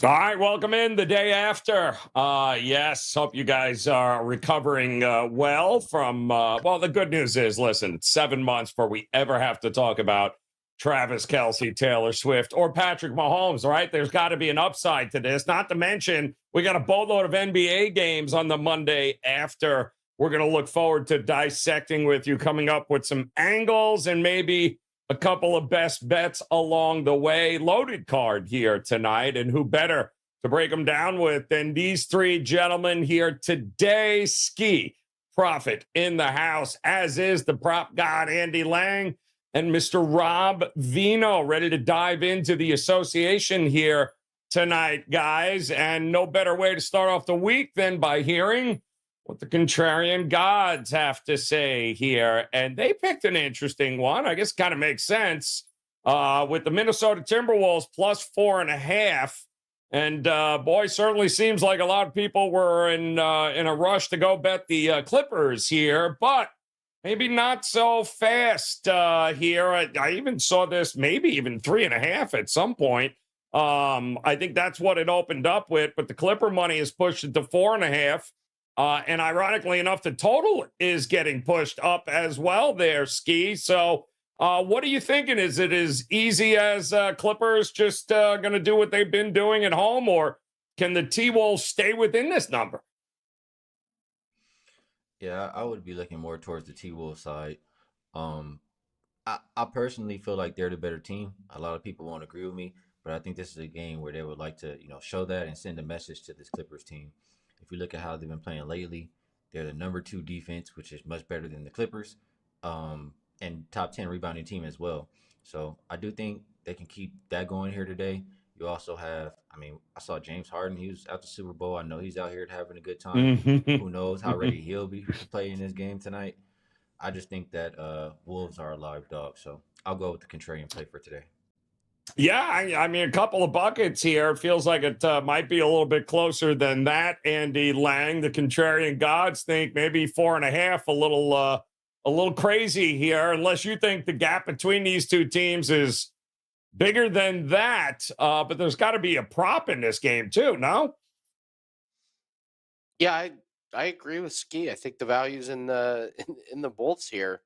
All right, welcome in the day after. Yes, hope you guys are recovering well from, well, the good news is, listen, it's 7 months before we ever have to talk about Travis Kelce, Taylor Swift, or Patrick Mahomes, all right? There's got to be an upside to this, not to mention we got a boatload of NBA games on the Monday after. We're going to look forward to dissecting with you, coming up with some angles and maybe a couple of best bets along the way. Loaded card here tonight, and who better to break them down with than these three gentlemen here today. Skee, Profit in the house, as is the prop god Andy Lang and Mr. Rob Vino, ready to dive into the association here tonight, guys. And no better way to start off the week than by hearing what the Contrarian gods have to say here. And they picked an interesting one. I guess kind of makes sense with the Minnesota Timberwolves plus 4.5. And boy, certainly seems like a lot of people were in a rush to go bet the Clippers here, but maybe not so fast here. I even saw this maybe even 3.5 at some point. I think that's what it opened up with, but the Clipper money is pushed it to 4.5. And ironically enough, the total is getting pushed up as well there, Skee. So what are you thinking? Is it as easy as Clippers just going to do what they've been doing at home, or can the T-Wolves stay within this number? Yeah, I would be looking more towards the T-Wolves side. I personally feel like they're the better team. A lot of people won't agree with me, but I think this is a game where they would like to, show that and send a message to this Clippers team. If you look at how they've been playing lately, they're the number 2 defense, which is much better than the Clippers, and top 10 rebounding team as well. So I do think they can keep that going here today. You also have, I saw James Harden. He was at the Super Bowl. I know he's out here having a good time. Who knows how ready he'll be to play in this game tonight. I just think that Wolves are a live dog. So I'll go with the contrarian play for today. Yeah, I mean, a couple of buckets here. It feels like it might be a little bit closer than that. Andy Lang, the Contrarian gods, think maybe 4.5, a little crazy here, unless you think the gap between these two teams is bigger than that. But there's got to be a prop in this game too, no? Yeah, I agree with Skee. I think the value's in the Bolts here.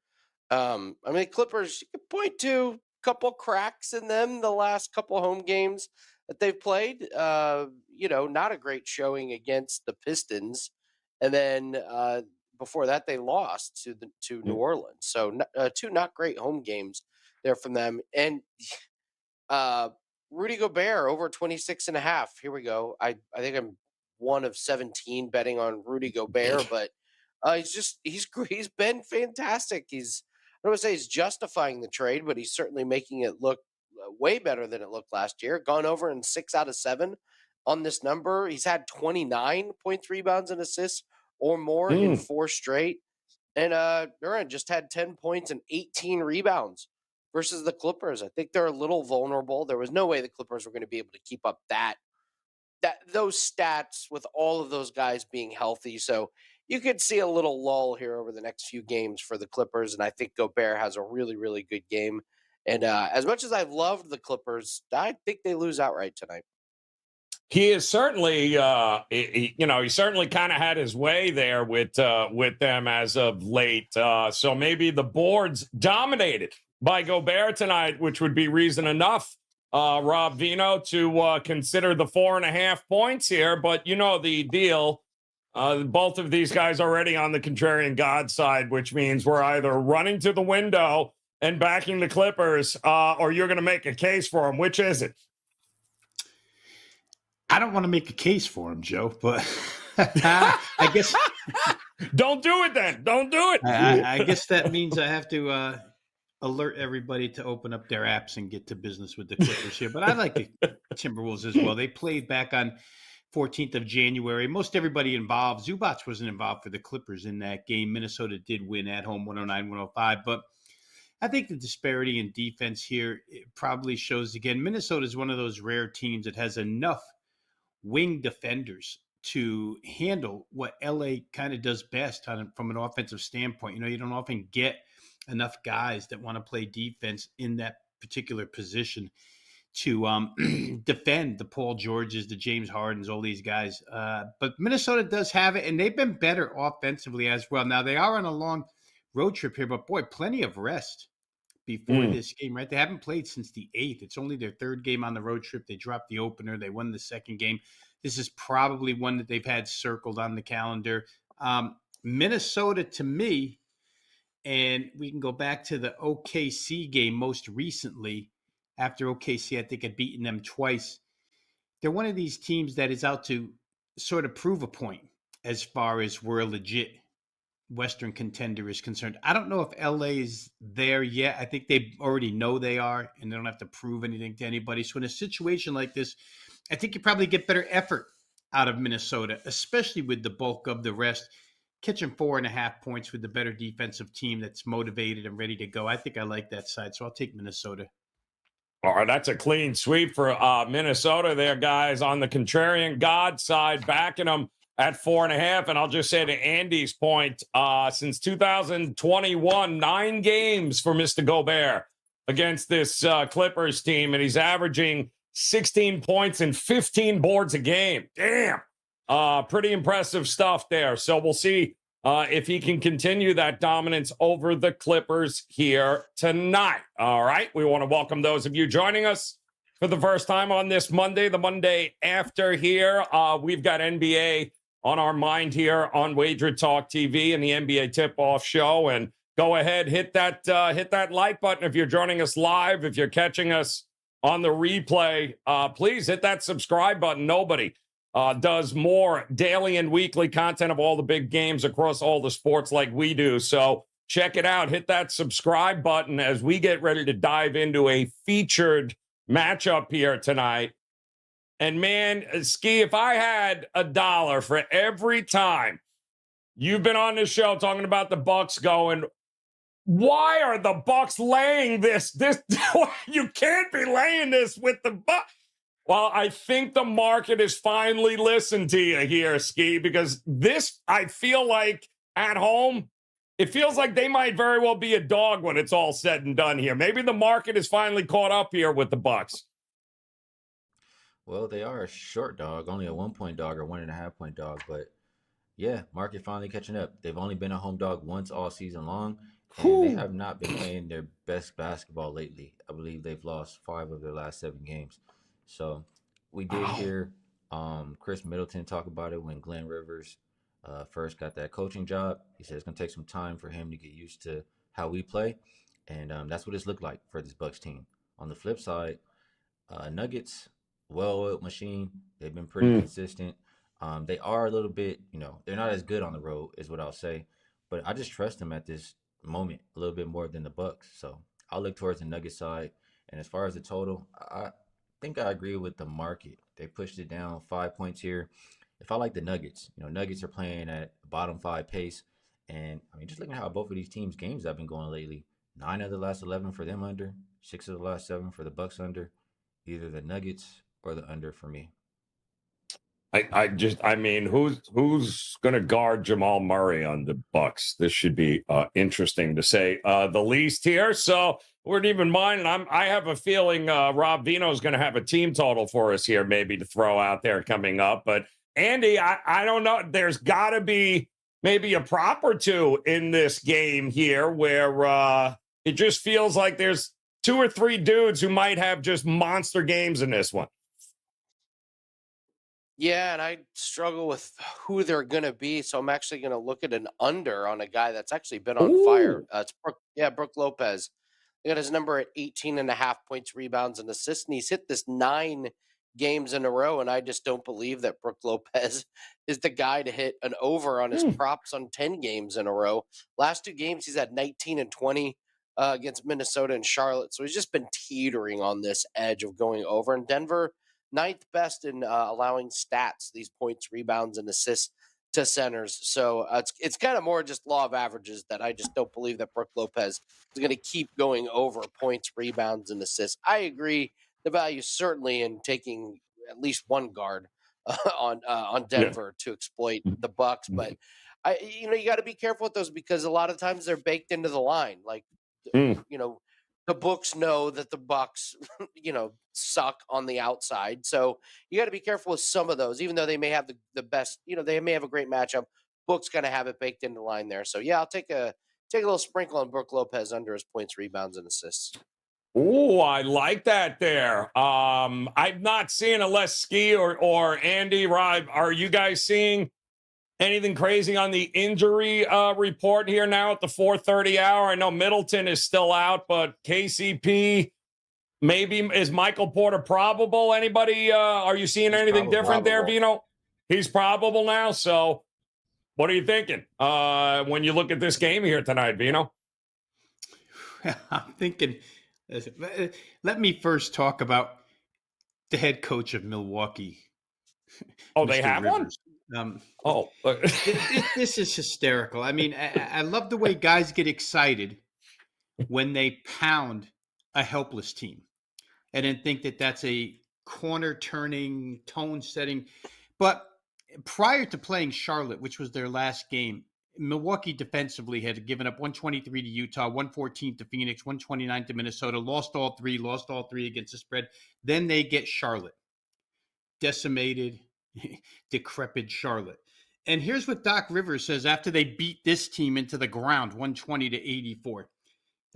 Clippers, you could point to a couple cracks in them the last couple home games that they've played. Not a great showing against the Pistons, and then before that they lost to New Orleans. So two not great home games there from them. And Rudy Gobert over 26.5. Here we go. I think I'm one of 17 betting on Rudy Gobert, but he's been fantastic. I don't want to say he's justifying the trade, but he's certainly making it look way better than it looked last year. Gone over in 6 out of 7 on this number. He's had 29.3 rebounds and assists or more in 4 straight. And Durant just had 10 points and 18 rebounds versus the Clippers. I think they're a little vulnerable. There was no way the Clippers were going to be able to keep up those stats with all of those guys being healthy. So you could see a little lull here over the next few games for the Clippers, and I think Gobert has a really, really good game. And as much as I've loved the Clippers, I think they lose outright tonight. He is certainly, he certainly kind of had his way there with them as of late. So maybe the board's dominated by Gobert tonight, which would be reason enough, Rob Vino, to consider the 4.5 points here. But you know the deal. Both of these guys already on the Contrarian God side, which means we're either running to the window and backing the Clippers, or you're going to make a case for them. Which is it? I don't want to make a case for him, Joe, but I guess don't do it then. Don't do it. I guess that means I have to alert everybody to open up their apps and get to business with the Clippers here. But I like the Timberwolves as well. They played back on 14th of January. Most everybody involved. Zubats wasn't involved for the Clippers in that game. Minnesota did win at home 109-105. But I think the disparity in defense here probably shows again. Minnesota is one of those rare teams that has enough wing defenders to handle what LA kind of does best from an offensive standpoint. You don't often get enough guys that want to play defense in that particular position. to defend the Paul Georges, the James Hardens, all these guys. But Minnesota does have it, and they've been better offensively as well. Now, they are on a long road trip here, but boy, plenty of rest before this game, right? They haven't played since the 8th. It's only their third game on the road trip. They dropped the opener. They won the second game. This is probably one that they've had circled on the calendar. Minnesota, to me, and we can go back to the OKC game most recently. After OKC, I think, had beaten them twice. They're one of these teams that is out to sort of prove a point as far as we're a legit Western contender is concerned. I don't know if LA is there yet. I think they already know they are, and they don't have to prove anything to anybody. So in a situation like this, I think you probably get better effort out of Minnesota, especially with the bulk of the rest. Catching 4.5 points with the better defensive team that's motivated and ready to go. I think I like that side, so I'll take Minnesota. All right, that's a clean sweep for Minnesota there, guys, on the contrarian God side, backing them at 4.5. And I'll just say to Andy's point, since 2021, 9 games for Mr. Gobert against this Clippers team, and he's averaging 16 points and 15 boards a game. Damn. Pretty impressive stuff there. So we'll see if he can continue that dominance over the Clippers here tonight. All right. We want to welcome those of you joining us for the first time on this Monday, the Monday after here. We've got NBA on our mind here on WagerTalk TV and the NBA Tip-Off Show. And go ahead, hit that like button if you're joining us live. If you're catching us on the replay, please hit that subscribe button. Nobody does more daily and weekly content of all the big games across all the sports like we do. So check it out. Hit that subscribe button as we get ready to dive into a featured matchup here tonight. And man, Skee, if I had $1 for every time you've been on this show talking about the Bucks going, why are the Bucks laying this? You can't be laying this with the Bucks. Well, I think the market has finally listened to you here, Skee, because this, I feel like at home, it feels like they might very well be a dog when it's all said and done here. Maybe the market is finally caught up here with the Bucks. Well, they are a short dog, only a 1-point dog or 1.5-point dog. But yeah, market finally catching up. They've only been a home dog once all season long, and they have not been playing their best basketball lately. I believe they've lost 5 of their last 7 games. So we did hear Chris Middleton talk about it when Glenn Rivers first got that coaching job. He said it's going to take some time for him to get used to how we play, and that's what it's looked like for this Bucks team. On the flip side, Nuggets, well-oiled machine. They've been pretty consistent. They are a little bit, they're not as good on the road, is what I'll say. But I just trust them at this moment a little bit more than the Bucks. So I'll look towards the Nuggets side. And as far as the total, I think I agree with the market. They pushed it down 5 points here. If I like the Nuggets, Nuggets are playing at bottom 5 pace. And I mean, just looking at how both of these teams' games have been going lately, 9 of the last 11 for them under, 6 of the last 7 for the Bucks under. Either the Nuggets or the under for me. I mean, who's going to guard Jamal Murray on the Bucks? This should be interesting to say the least here. So wouldn't even mind. I have a feeling Rob Vino is going to have a team total for us here, maybe to throw out there coming up. But Andy, I don't know. There's got to be maybe a prop or two in this game here where it just feels like there's 2 or 3 dudes who might have just monster games in this one. Yeah, and I struggle with who they're going to be, so I'm actually going to look at an under on a guy that's actually been on fire. It's Brook Lopez. I got his number at 18.5 points, rebounds, and assists, and he's hit this 9 games in a row, and I just don't believe that Brook Lopez is the guy to hit an over on his props on 10 games in a row. Last 2 games, he's had 19 and 20 against Minnesota and Charlotte, so he's just been teetering on this edge of going over. And Denver, 9th best in allowing stats, these points, rebounds, and assists to centers. So it's kind of more just law of averages that I just don't believe that Brook Lopez is going to keep going over points, rebounds, and assists. I agree. The value certainly in taking at least one guard on Denver to exploit the Bucks, but you got to be careful with those because a lot of times they're baked into the line. Like the books know that the Bucks, suck on the outside. So you got to be careful with some of those, even though they may have the best, they may have a great matchup. Book's going to have it baked into line there. So yeah, I'll take a little sprinkle on Brook Lopez under his points, rebounds, and assists. Ooh, I like that there. I'm not seeing unless Skee or Andy, Rob, are you guys seeing anything crazy on the injury report here now at the 4:30 hour? I know Middleton is still out, but KCP, maybe is Michael Porter probable? Anybody? Are you seeing anything different there, Vino? He's probable now. So, what are you thinking when you look at this game here tonight, Vino? I'm thinking. Let me first talk about the head coach of Milwaukee. Oh, they have Rivers. one? This is hysterical. I mean, I love the way guys get excited when they pound a helpless team and then think that that's a corner turning, tone setting. But prior to playing Charlotte, which was their last game, Milwaukee defensively had given up 123 to Utah, 114 to Phoenix, 129 to Minnesota, lost all three against the spread. Then they get Charlotte. Decimated, decrepit Charlotte. And here's what Doc Rivers says after they beat this team into the ground, 120 to 84.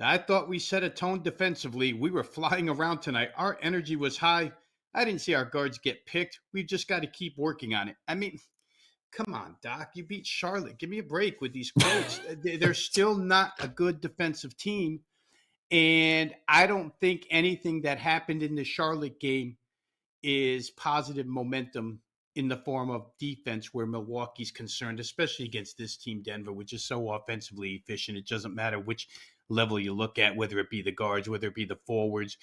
I thought we set a tone defensively. We were flying around tonight. Our energy was high. I didn't see our guards get picked. We've just got to keep working on it. I mean, come on, Doc. You beat Charlotte. Give me a break with these quotes. They're still not a good defensive team. And I don't think anything that happened in the Charlotte game is positive momentum in the form of defense where Milwaukee's concerned, especially against this team, Denver, which is so offensively efficient. It doesn't matter which level you look at, whether it be the guards, whether it be the forwards,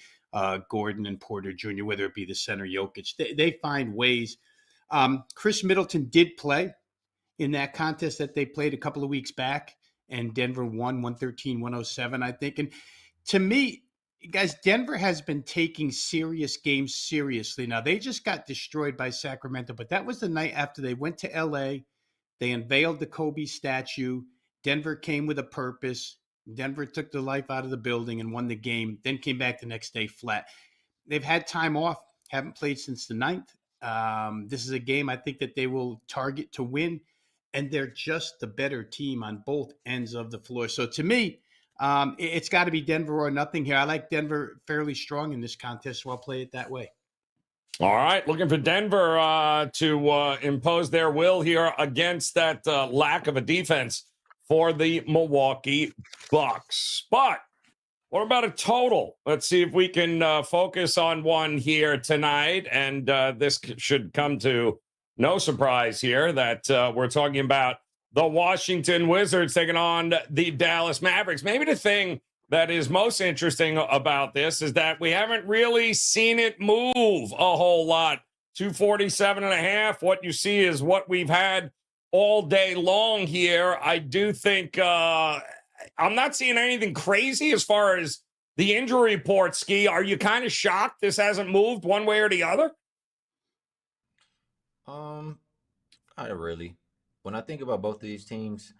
Gordon and Porter Jr., whether it be the center Jokic. They find ways. Chris Middleton did play in that contest that they played a couple of weeks back, and Denver won 113-107, I think. And to me, guys, Denver has been taking serious games seriously. Now, they just got destroyed by Sacramento, but that was the night after they went to L.A. They unveiled the Kobe statue. Denver came with a purpose. Denver took the life out of the building and won the game, then came back the next day flat. They've had time off, haven't played since the 9th. This is a game I think that they will target to win, and they're just the better team on both ends of the floor. So to me, it's got to be Denver or nothing here. I like Denver fairly strong in this contest, so I'll play it that way. All right, looking for Denver to impose their will here against that lack of a defense for the Milwaukee Bucks. But what about a total? Let's see if we can focus on one here tonight. And this should come to no surprise here that we're talking about the Washington Wizards taking on the Dallas Mavericks. Maybe the thing that is most interesting about this is that we haven't really seen it move a whole lot. 247.5. What you see is what we've had all day long here. I do think I'm not seeing anything crazy as far as the injury report, Skee. Are you kind of shocked this hasn't moved one way or the other? Not really. When I think about both of these teams,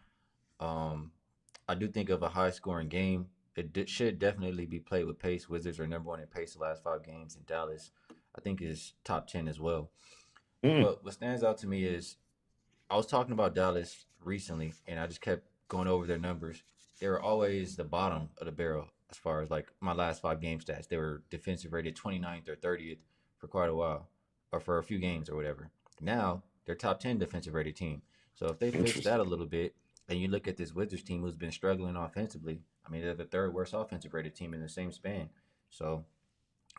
I do think of a high-scoring game. It should definitely be played with pace. Wizards are number one in pace the last 5 games, and Dallas, I think, is top 10 as well. But what stands out to me is I was talking about Dallas recently, and I just kept going over their numbers. They were always the bottom of the barrel as far as like my last 5 game stats. They were defensive rated 29th or 30th for quite a while, or for a few games or whatever. Now they're top 10 defensive rated team. So if they fix that a little bit, and you look at this Wizards team who's been struggling offensively, I mean, they're the 3rd worst offensive rated team in the same span. So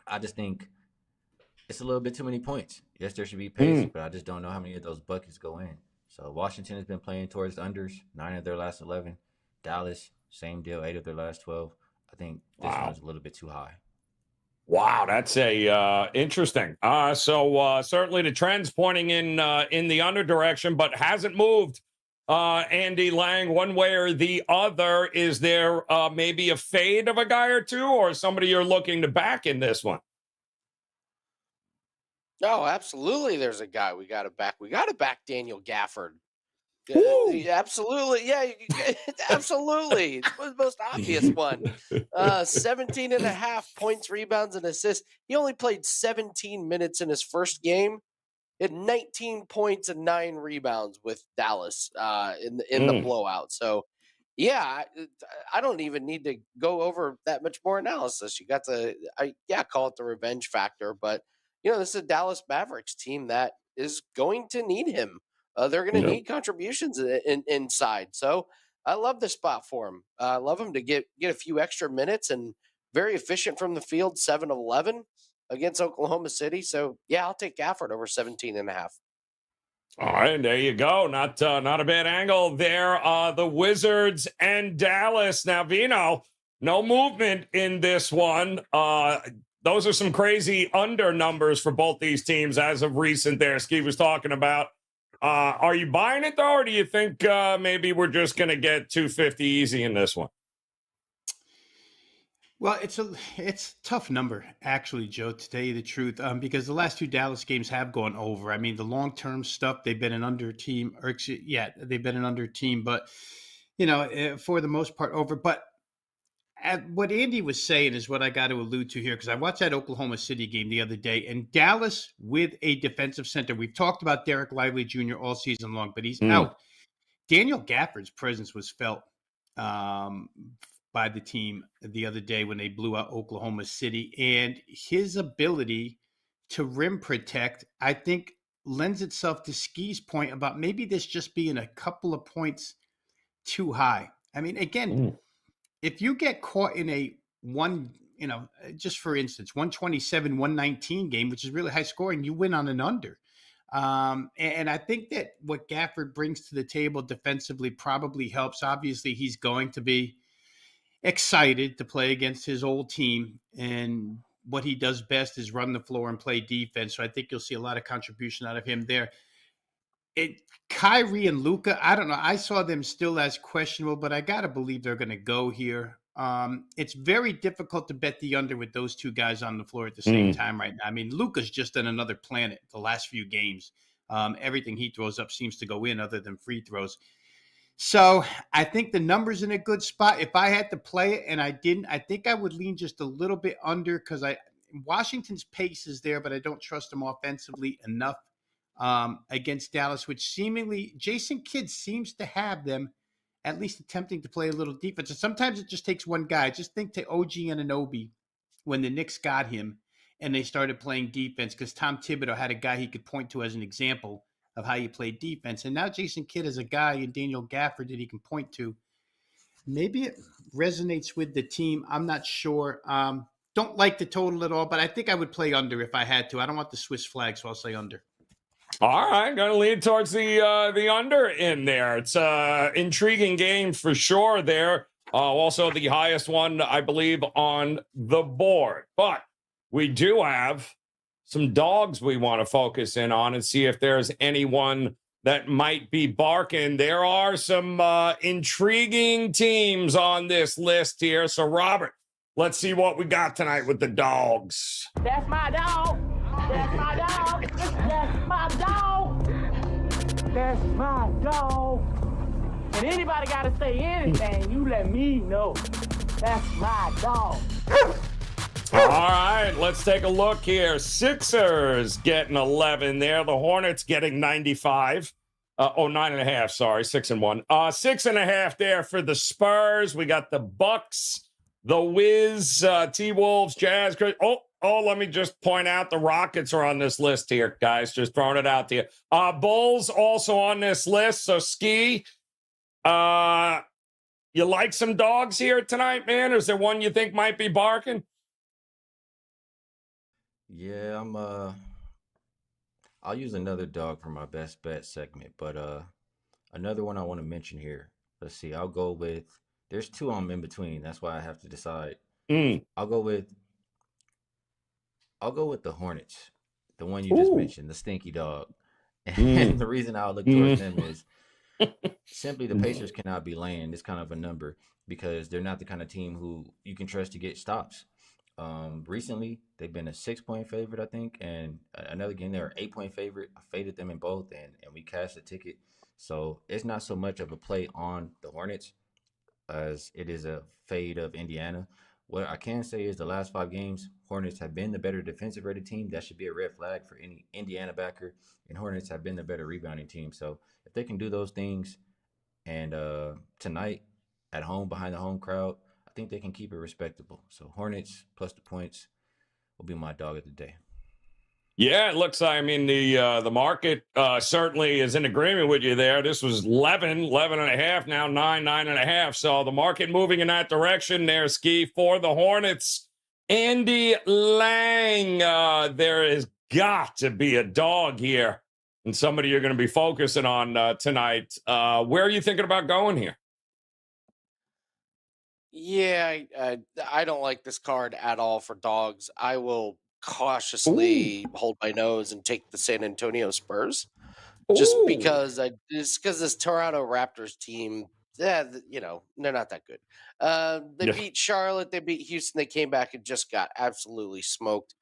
I just think it's a little bit too many points. Yes, there should be pace, but I just don't know how many of those buckets go in. So Washington has been playing towards the unders, 9 of their last 11. Dallas, same deal, 8 of their last 12. I think this one's a little bit too high. Wow, that's a interesting. So certainly the trend's pointing in the under direction, but hasn't moved. Andy Lang, one way or the other. Is there maybe a fade of a guy or two, or somebody you're looking to back in this one? No, absolutely. There's a guy we got to back. We got to back Daniel Gafford. Woo! Absolutely. Yeah, absolutely. It's the most obvious one. 17 and a half points, rebounds, and assists. He only played 17 minutes in his first game. He had 19 points and 9 rebounds with Dallas in the Mm. blowout. So, yeah, I don't even need to go over that much more analysis. You got call it the revenge factor, but this is a Dallas Mavericks team that is going to need him. They're going to Yep. need contributions inside. So I love the spot for him. I love him to get a few extra minutes and very efficient from the field, 7 of 11 against Oklahoma City. So, yeah, I'll take Gafford over 17 and a half. All right, there you go. Not a bad angle there. The Wizards and Dallas. Now, Vino, no movement in this one. Those are some crazy under numbers for both these teams as of recent there. Skee was talking about. Are you buying it, though, or do you think maybe we're just going to get 250 easy in this one? Well, it's a tough number, actually, Joe, to tell you the truth, because the last 2 Dallas games have gone over. I mean, the long-term stuff, they've been an under team, they've been an under team, but, for the most part over. But what Andy was saying is what I got to allude to here, because I watched that Oklahoma City game the other day, and Dallas with a defensive center. We've talked about Derek Lively Jr. all season long, but he's out. Daniel Gafford's presence was felt by the team the other day when they blew out Oklahoma City, and his ability to rim protect, I think, lends itself to Skee's point about maybe this just being a couple of points too high. I mean, again, if you get caught in a just for instance, 127, 119 game, which is really high scoring, you win on an under. And I think that what Gafford brings to the table defensively probably helps. Obviously, he's going to be excited to play against his old team, and what he does best is run the floor and play defense. So I think you'll see a lot of contribution out of him there. Kyrie and Luka, I don't know. I saw them still as questionable, but I got to believe they're going to go here. It's very difficult to bet the under with those 2 guys on the floor at the same time right now. I mean, Luka's just on another planet the last few games. Everything he throws up seems to go in other than free throws. So I think the number's in a good spot. If I had to play it and I didn't, I think I would lean just a little bit under, because Washington's pace is there, but I don't trust them offensively enough against Dallas, which seemingly Jason Kidd seems to have them at least attempting to play a little defense. And sometimes it just takes one guy. Just think to OG Anunoby when the Knicks got him and they started playing defense, because Tom Thibodeau had a guy he could point to as an example of how you play defense. And now Jason Kidd is a guy in Daniel Gafford that he can point to. Maybe it resonates with the team. I'm not sure. Don't like the total at all, but I think I would play under if I had to. I don't want the Swiss flag, so I'll say under. All right, going to lean towards the under in there. It's intriguing game for sure there. Also the highest one, I believe, on the board. But we do have some dogs we want to focus in on and see if there's anyone that might be barking. There are some intriguing teams on this list here. So, Robert, let's see what we got tonight with the dogs. That's my dog. That's my dog. That's my dog. That's my dog. And anybody got to say anything, you let me know. That's my dog. All right, let's take a look here. Sixers getting 11 there. The Hornets getting 95. 9.5, sorry, 6-1. 6.5 there for the Spurs. We got the Bucks, the Wiz, T-Wolves, Jazz. Let me just point out the Rockets are on this list here, guys. Just throwing it out to you. Bulls also on this list. So, Skee, you like some dogs here tonight, man? Or is there one you think might be barking? Yeah, I'll use another dog for my best bet segment, but another one I want to mention here. Let's see. There's 2 I'm in between. That's why I have to decide. I'll go with the Hornets, the one you just mentioned, the stinky dog. And the reason I'll look towards them is simply the Pacers cannot be laying this kind of a number, because they're not the kind of team who you can trust to get stops. Recently, they've been a 6-point favorite, I think, and another game they were 8-point favorite. I faded them in both, and we cashed a ticket So it's not so much of a play on the Hornets as it is a fade of Indiana. What I can say is the last 5 games, Hornets have been the better defensive rated team. That should be a red flag for any Indiana backer. And Hornets have been the better rebounding team. So if they can do those things, and tonight at home behind the home crowd, I think they can keep it respectable. So Hornets plus the points will be my dog of the day. Yeah, it looks like, I mean, the market certainly is in agreement with you there. This was 11 and a half, now 9 and a half. So the market moving in that direction there, Skee, for the Hornets. Andy Lang, there has got to be a dog here and somebody you're going to be focusing on tonight. Where are you thinking about going here? Yeah, I don't like this card at all for dogs. I will cautiously hold my nose and take the San Antonio Spurs, just because this Toronto Raptors team, they're not that good. They beat Charlotte, they beat Houston, they came back and just got absolutely smoked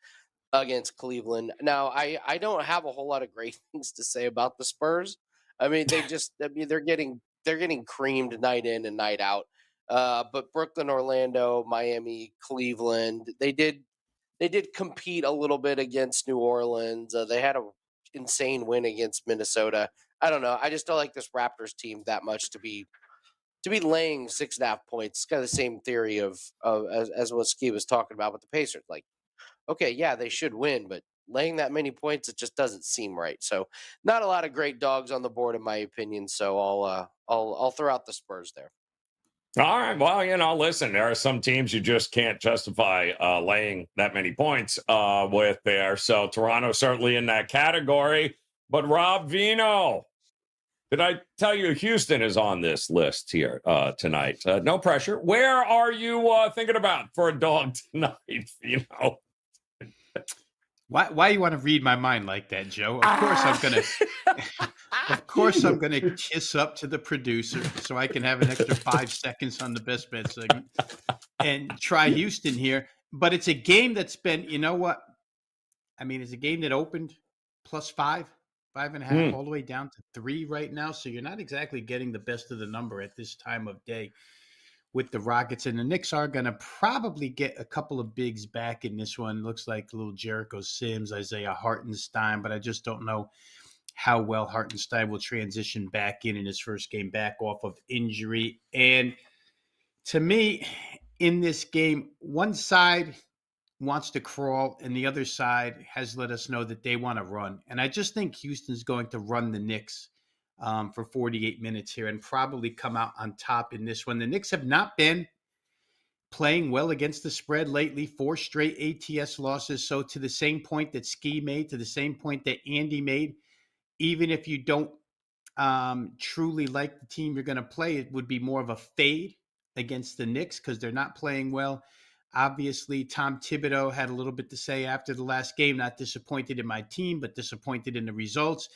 against Cleveland. Now, I don't have a whole lot of great things to say about the Spurs. I mean, they're getting creamed night in and night out. But Brooklyn, Orlando, Miami, Cleveland, they did compete a little bit against New Orleans. They had an insane win against Minnesota. I don't know. I just don't like this Raptors team that much to be laying 6.5 points. It's kind of the same theory of as what Skee was talking about with the Pacers. Like, okay, yeah, they should win, but laying that many points, it just doesn't seem right. So, not a lot of great dogs on the board, in my opinion. So, I'll throw out the Spurs there. All right. Well, listen, there are some teams you just can't justify laying that many points with there. So Toronto certainly in that category. But Rob Vino, did I tell you Houston is on this list here tonight? No pressure. Where are you thinking about for a dog tonight? Why you want to read my mind like that, Joe? Of course I'm gonna kiss up to the producer so I can have an extra 5 seconds on the best bet segment and try Houston here. But it's a game that's been, you know what? I mean, it's a game that opened plus 5.5, all the way down to 3 right now. So you're not exactly getting the best of the number at this time of day with the Rockets. And the Knicks are going to probably get a couple of bigs back in this one. Looks like little Jericho Sims, Isaiah Hartenstein, but I just don't know how well Hartenstein will transition back in his first game back off of injury. And to me, in this game, one side wants to crawl and the other side has let us know that they want to run. And I just think Houston's going to run the Knicks for 48 minutes here and probably come out on top in this one. The Knicks have not been playing well against the spread lately, 4 straight ATS losses. So to the same point that Skee made, to the same point that Andy made, even if you don't truly like the team you're going to play, it would be more of a fade against the Knicks because they're not playing well. Obviously, Tom Thibodeau had a little bit to say after the last game, not disappointed in my team, but disappointed in the results.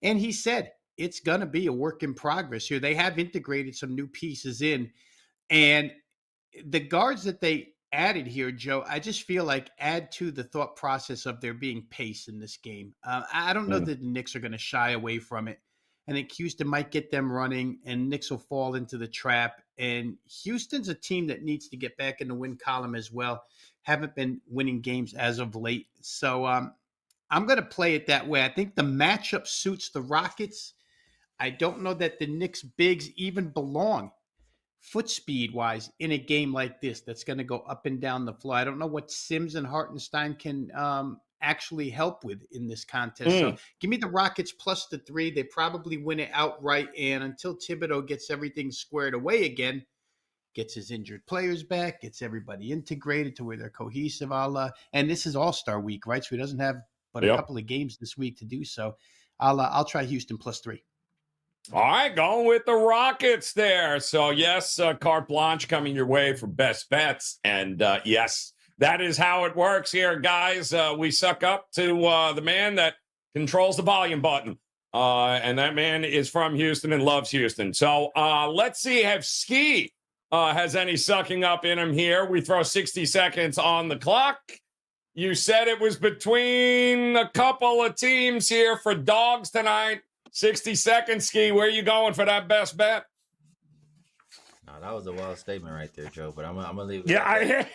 And he said it's going to be a work in progress here. They have integrated some new pieces in. And the guards that they added here, Joe, I just feel like add to the thought process of there being pace in this game. I don't know that the Knicks are going to shy away from it. I think Houston might get them running and Knicks will fall into the trap. And Houston's a team that needs to get back in the win column as well. Haven't been winning games as of late. So I'm going to play it that way. I think the matchup suits the Rockets. I don't know that the Knicks bigs even belong foot speed wise in a game like this that's going to go up and down the floor. I don't know what Sims and Hartenstein can actually help with in this contest. So give me the Rockets plus the 3. They probably win it outright. And until Thibodeau gets everything squared away again, gets his injured players back, gets everybody integrated to where they're cohesive, and this is All-Star week, right? So he doesn't have but a couple of games this week to do so. I'll try Houston plus 3. All right, going with the Rockets there. So, yes, carte blanche coming your way for best bets. And, yes, that is how it works here, guys. We suck up to the man that controls the volume button. And that man is from Houston and loves Houston. So, let's see if Skee has any sucking up in him here. We throw 60 seconds on the clock. You said it was between a couple of teams here for dogs tonight. 60 seconds, Skee. Where you going for that best bet? No, that was a wild statement right there, Joe. But I'm gonna leave it. Yeah,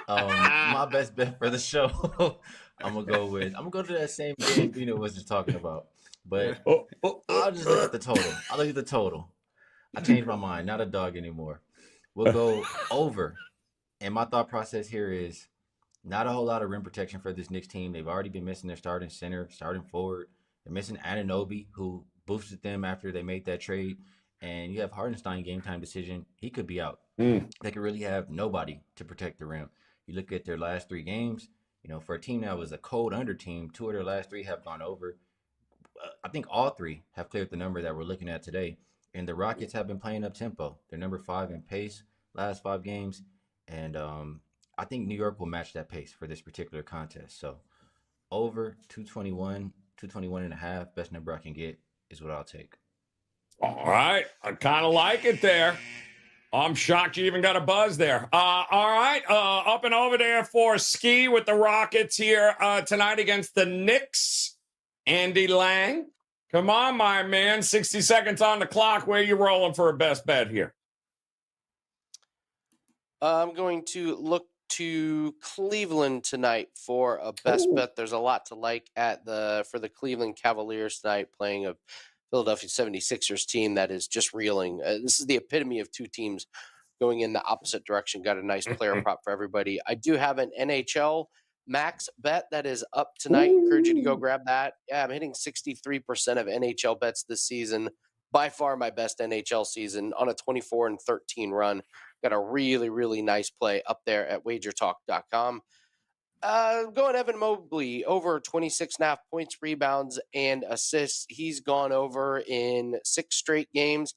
My best bet for the show. I'm gonna go to that same game Vino was just talking about. But I'll just look at the total. I'll look at the total. I changed my mind. Not a dog anymore. We'll go over. And my thought process here is not a whole lot of rim protection for this Knicks team. They've already been missing their starting center, starting forward. They're missing Anunoby, who boosted them after they made that trade. And you have Hardenstein game time decision. He could be out. They could really have nobody to protect the rim. You look at their last 3 games, for a team that was a cold under team, 2 of their last 3 have gone over. I think all 3 have cleared the number that we're looking at today. And the Rockets have been playing up tempo. They're number 5 in pace last 5 games. And I think New York will match that pace for this particular contest. So over 221 and a half, best number I can get is what I'll take. All right. I kind of like it there. I'm shocked you even got a buzz there. All right. Up and over there for Skee with the Rockets here tonight against the Knicks. Andy Lang. Come on, my man. 60 seconds on the clock. Where you rolling for a best bet here? I'm going to look to Cleveland tonight for a best bet. There's a lot to like for the Cleveland Cavaliers tonight, playing a Philadelphia 76ers team that is just reeling. This is the epitome of 2 teams going in the opposite direction. Got a nice player prop for everybody. I do have an NHL max bet that is up tonight. Encourage you to go grab that. Yeah, I'm hitting 63% of NHL bets this season. By far my best NHL season on a 24-13 run. Got a really, really nice play up there at WagerTalk.com. Going Evan Mobley over 26.5 points, rebounds, and assists. He's gone over in 6 straight games.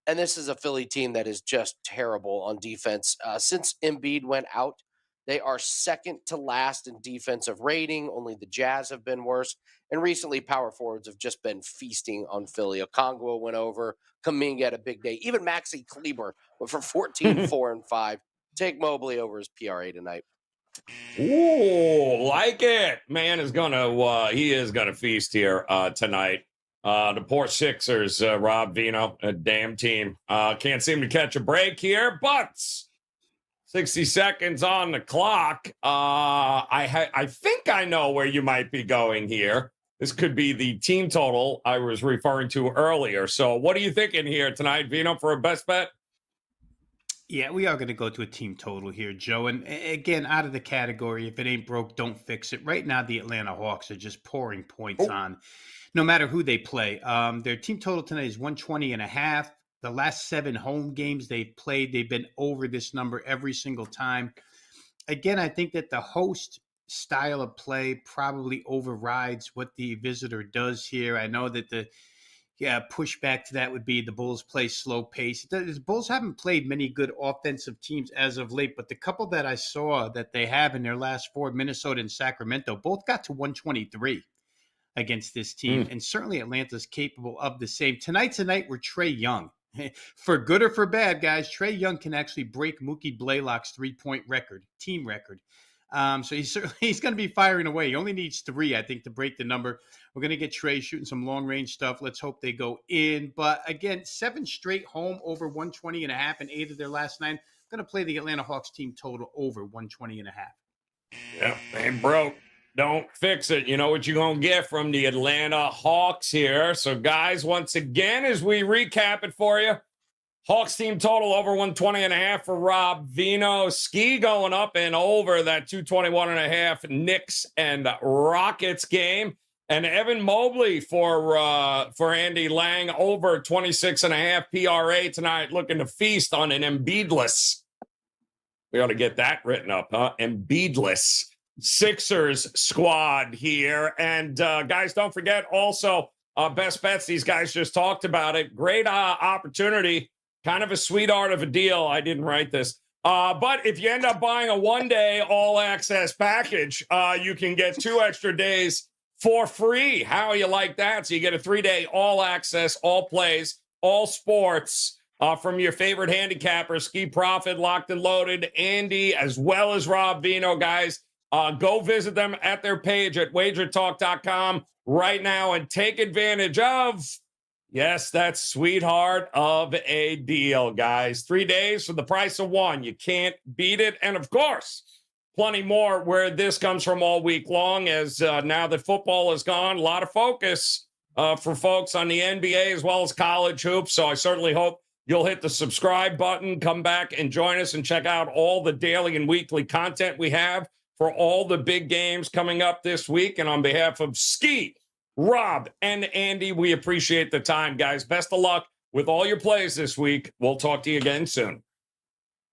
And this is a Philly team that is just terrible on defense. Since Embiid went out, they are second to last in defensive rating. Only the Jazz have been worse. And recently, power forwards have just been feasting on Philly. Okongwu went over. Kuminga had a big day. Even Maxi Kleber went for 14, 4, and 5. Take Mobley over his PRA tonight. Ooh, like it. Man is he is gonna feast here tonight. The poor Sixers, Rob Vino, a damn team. Can't seem to catch a break here, but 60 seconds on the clock. I think I know where you might be going here. This could be the team total I was referring to earlier. So what are you thinking here tonight, Vino, for a best bet? Yeah, we are going to go to a team total here, Joe. And again, out of the category, if it ain't broke, don't fix it. Right now, the Atlanta Hawks are just pouring points on no matter who they play. Their team total tonight is 120.5. The last 7 home games they've played, they've been over this number every single time. Again, I think that the host style of play probably overrides what the visitor does here. I know that the pushback to that would be the Bulls play slow pace. The Bulls haven't played many good offensive teams as of late, but the couple that I saw that they have in their last 4, Minnesota and Sacramento, both got to 123 against this team. And certainly Atlanta's capable of the same. Tonight's a night where Trae Young, for good or for bad, guys, Trae Young can actually break Mookie Blaylock's 3-point team record. So he's going to be firing away. He only needs 3, I think, to break the number. We're going to get Trae shooting some long-range stuff. Let's hope they go in. But again, 7 straight home over 120.5 in 8 of their last 9. I'm going to play the Atlanta Hawks team total over 120.5. Yeah, ain't broke. Don't fix it. You know what you're going to get from the Atlanta Hawks here. So, guys, once again, as we recap it for you, Hawks team total over 120.5 for Rob Vino. Skee going up and over that 221.5 Knicks and Rockets game. And Evan Mobley for Andy Lang over 26.5 PRA tonight, looking to feast on an Embiidless. We ought to get that written up, huh? Embiidless Sixers squad here. And guys, don't forget also best bets. These guys just talked about it. Great opportunity. Kind of a sweetheart of a deal. I didn't write this. But if you end up buying a 1-day all-access package, you can get 2 extra days for free. How you like that? So you get a 3-day all-access, all plays, all sports from your favorite handicappers, Skee Profit, Locked and Loaded, Andy, as well as Rob Vino, guys. Go visit them at their page at WagerTalk.com right now and take advantage of, yes, that sweetheart of a deal, guys. 3 days for the price of one. You can't beat it. And, of course, plenty more where this comes from all week long, as now that football is gone, a lot of focus for folks on the NBA as well as college hoops. So I certainly hope you'll hit the subscribe button, come back and join us and check out all the daily and weekly content we have for all the big games coming up this week. And on behalf of Skee, Rob, and Andy, we appreciate the time, guys. Best of luck with all your plays this week. We'll talk to you again soon.